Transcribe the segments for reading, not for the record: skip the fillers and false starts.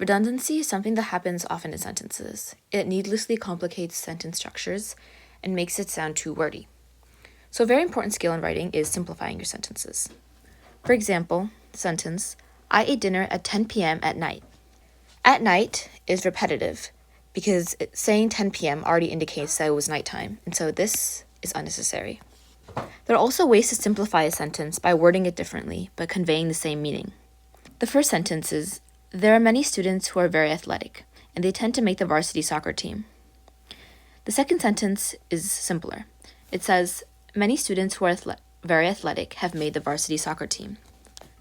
Redundancy is something that happens often in sentences. It needlessly complicates sentence structures and makes it sound too wordy. So a very important skill in writing is simplifying your sentences. For example, sentence, I ate dinner at 10 p.m. at night. At night is repetitive because saying 10 p.m. already indicates that it was nighttime, and so this is unnecessary. There are also ways to simplify a sentence by wording it differently, but conveying the same meaning. The first sentence is, there are many students who are very athletic, and they tend to make the varsity soccer team. The second sentence is simpler. It says, many students who are very athletic have made the varsity soccer team.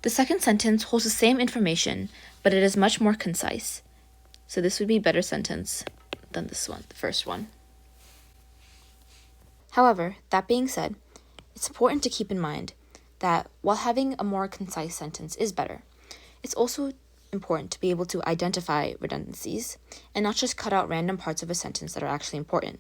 The second sentence holds the same information, but it is much more concise. So this would be a better sentence than this one, the first one. However, that being said, it's important to keep in mind that while having a more concise sentence is better, it's also important to be able to identify redundancies and not just cut out random parts of a sentence that are actually important.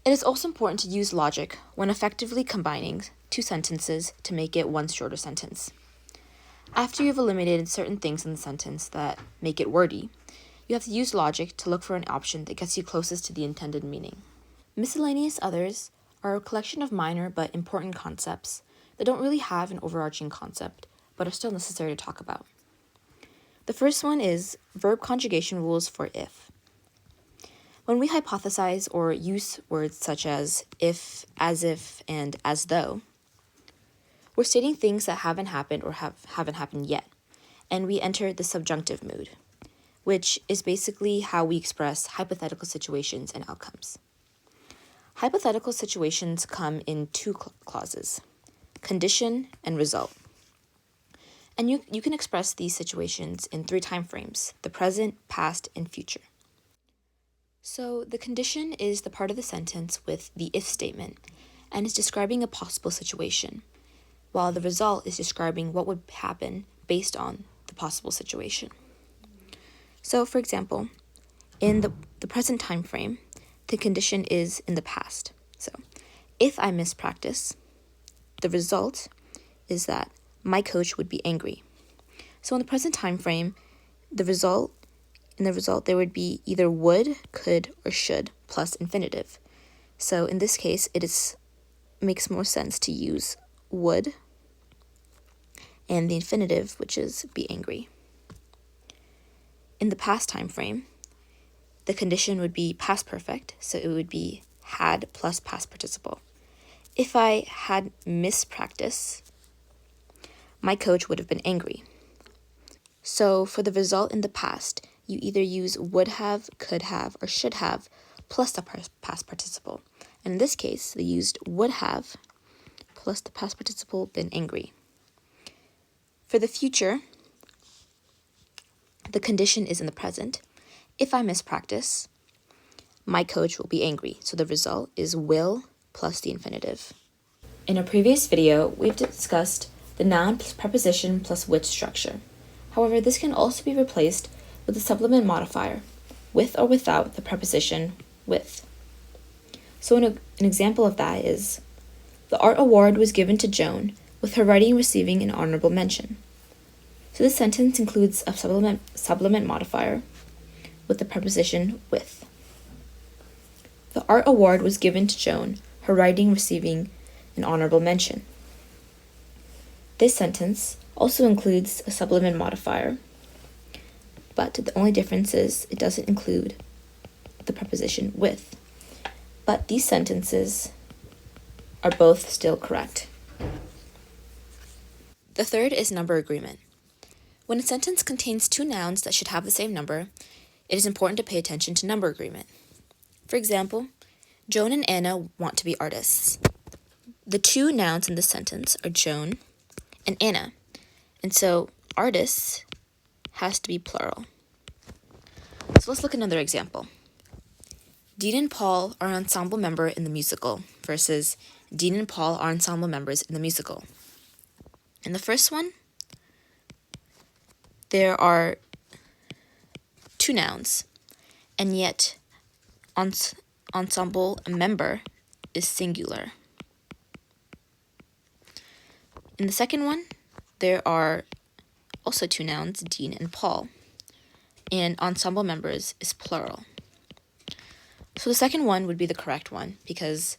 It is also important to use logic when effectively combining two sentences to make it one shorter sentence. After you've eliminated certain things in the sentence that make it wordy, you have to use logic to look for an option that gets you closest to the intended meaning. Miscellaneous others are a collection of minor but important concepts that don't really have an overarching concept, but are still necessary to talk about. The first one is verb conjugation rules for if. When we hypothesize or use words such as if, and as though, we're stating things that haven't happened or haven't happened yet, and we enter the subjunctive mood, which is basically how we express hypothetical situations and outcomes. Hypothetical situations come in two clauses, condition and result. And you can express these situations in 3 time frames, the present, past, and future. So the condition is the part of the sentence with the if statement and is describing a possible situation, while the result is describing what would happen based on the possible situation. So for example, in the present time frame, the condition is in the past. So if I miss practice, the result is that my coach would be angry. So in the present time frame, in the result there would be either would, could, or should plus infinitive. So in this case, makes more sense to use would and the infinitive, which is be angry. In the past time frame, the condition would be past perfect, so it would be had plus past participle. If I had missed practice, my coach would have been angry. So for the result in the past, you either use would have, could have, or should have plus the past participle. And in this case, they used would have plus the past participle been angry. For the future, the condition is in the present. If I miss practice, my coach will be angry. So the result is will plus the infinitive. In a previous video, we've discussed the noun plus preposition plus which structure. However, this can also be replaced with a supplement modifier, with or without the preposition with. So an example of that is, the art award was given to Joan, with her writing receiving an honorable mention. So this sentence includes a supplement modifier with the preposition with. The art award was given to Joan, her writing receiving an honorable mention. This sentence also includes a supplement modifier, but the only difference is it doesn't include the preposition with. But these sentences are both still correct. The third is number agreement. When a sentence contains 2 nouns that should have the same number, it is important to pay attention to number agreement. For example, Joan and Anna want to be artists. The 2 nouns in this sentence are Joan and Anna, and so artists has to be plural. So let's look at another example. Dean and Paul are an ensemble member in the musical versus Dean and Paul are ensemble members in the musical. In the first one, there are 2 nouns, and yet ensemble member is singular. In the second one, there are also two nouns, Dean and Paul. And ensemble members is plural. So the second one would be the correct one, because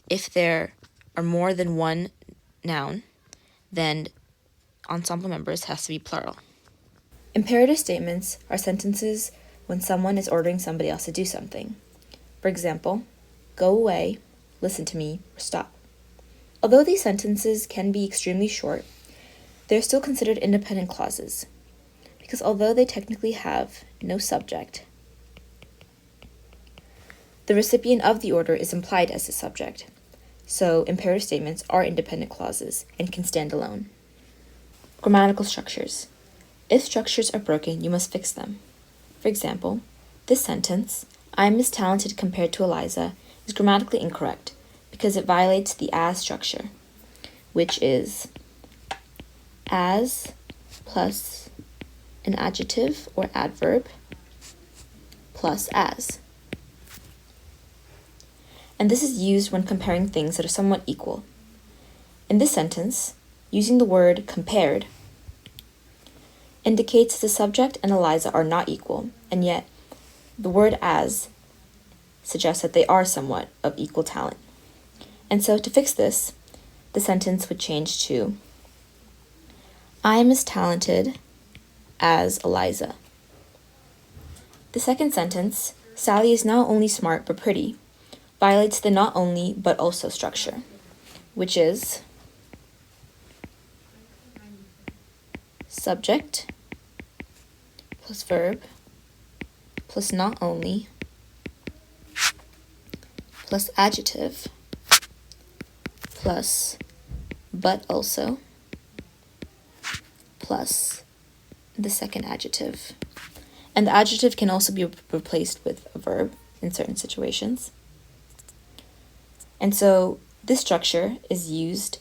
if there are more than one noun, then ensemble members has to be plural. Imperative statements are sentences when someone is ordering somebody else to do something. For example, go away, listen to me, or stop. Although these sentences can be extremely short, they are still considered independent clauses, because although they technically have no subject, the recipient of the order is implied as the subject, so imperative statements are independent clauses and can stand alone. Grammatical structures. If structures are broken, you must fix them. For example, this sentence, I am as talented compared to Eliza, is grammatically incorrect because it violates the as structure, which is as plus an adjective or adverb plus as. And this is used when comparing things that are somewhat equal. In this sentence, using the word compared indicates the subject and Eliza are not equal, and yet the word as suggests that they are somewhat of equal talent. And so to fix this, the sentence would change to, I am as talented as Eliza. The second sentence, Sally is not only smart but pretty, violates the not only but also structure, which is subject plus verb plus not only plus adjective plus but also plus the second adjective. And the adjective can also be replaced with a verb in certain situations. And so this structure is used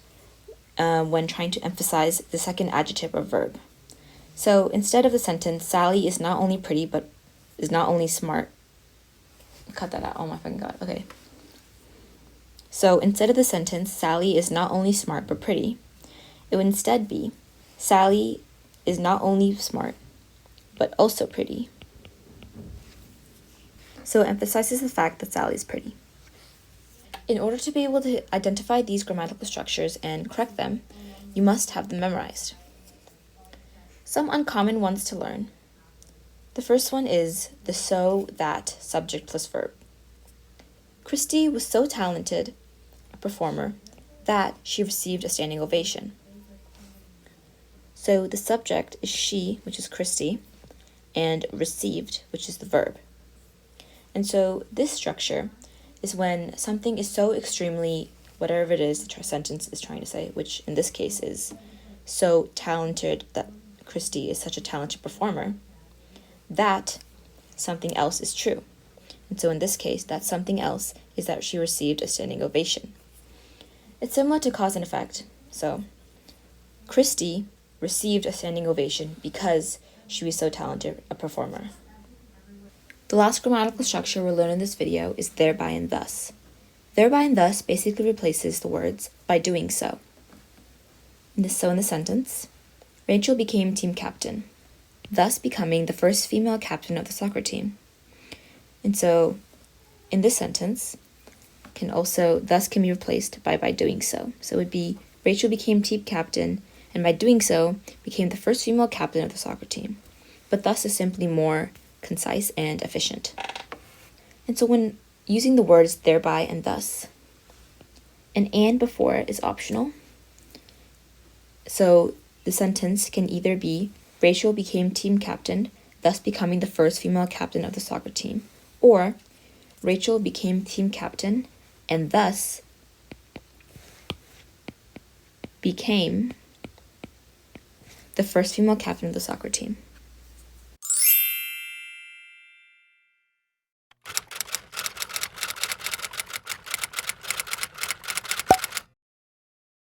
when trying to emphasize the second adjective or verb. So instead of the sentence, Sally is not only pretty, but is not only smart. Cut that out. Oh my fucking God. Okay. So instead of the sentence, Sally is not only smart, but pretty, it would instead be, Sally is not only smart, but also pretty. So it emphasizes the fact that Sally is pretty. In order to be able to identify these grammatical structures and correct them, you must have them memorized. Some uncommon ones to learn. The first one is the so, that, subject plus verb. Christy was so talented a performer that she received a standing ovation. So the subject is she, which is Christy, and received, which is the verb. And so this structure is when something is so extremely, whatever it is the sentence is trying to say, which in this case is so talented that Christy is such a talented performer, that something else is true. And so in this case, that something else is that she received a standing ovation. It's similar to cause and effect. So Christy received a standing ovation because she was so talented a performer. The last grammatical structure we'll learn in this video is thereby and thus. Thereby and thus basically replaces the words by doing so. In the sentence, Rachel became team captain, thus becoming the first female captain of the soccer team. And so in this sentence can be replaced by doing so. So it would be Rachel became team captain and by doing so became the first female captain of the soccer team. But thus is simply more concise and efficient. And so when using the words thereby and thus, an and before it is optional. So the sentence can either be Rachel became team captain, thus becoming the first female captain of the soccer team, or Rachel became team captain and thus became the first female captain of the soccer team.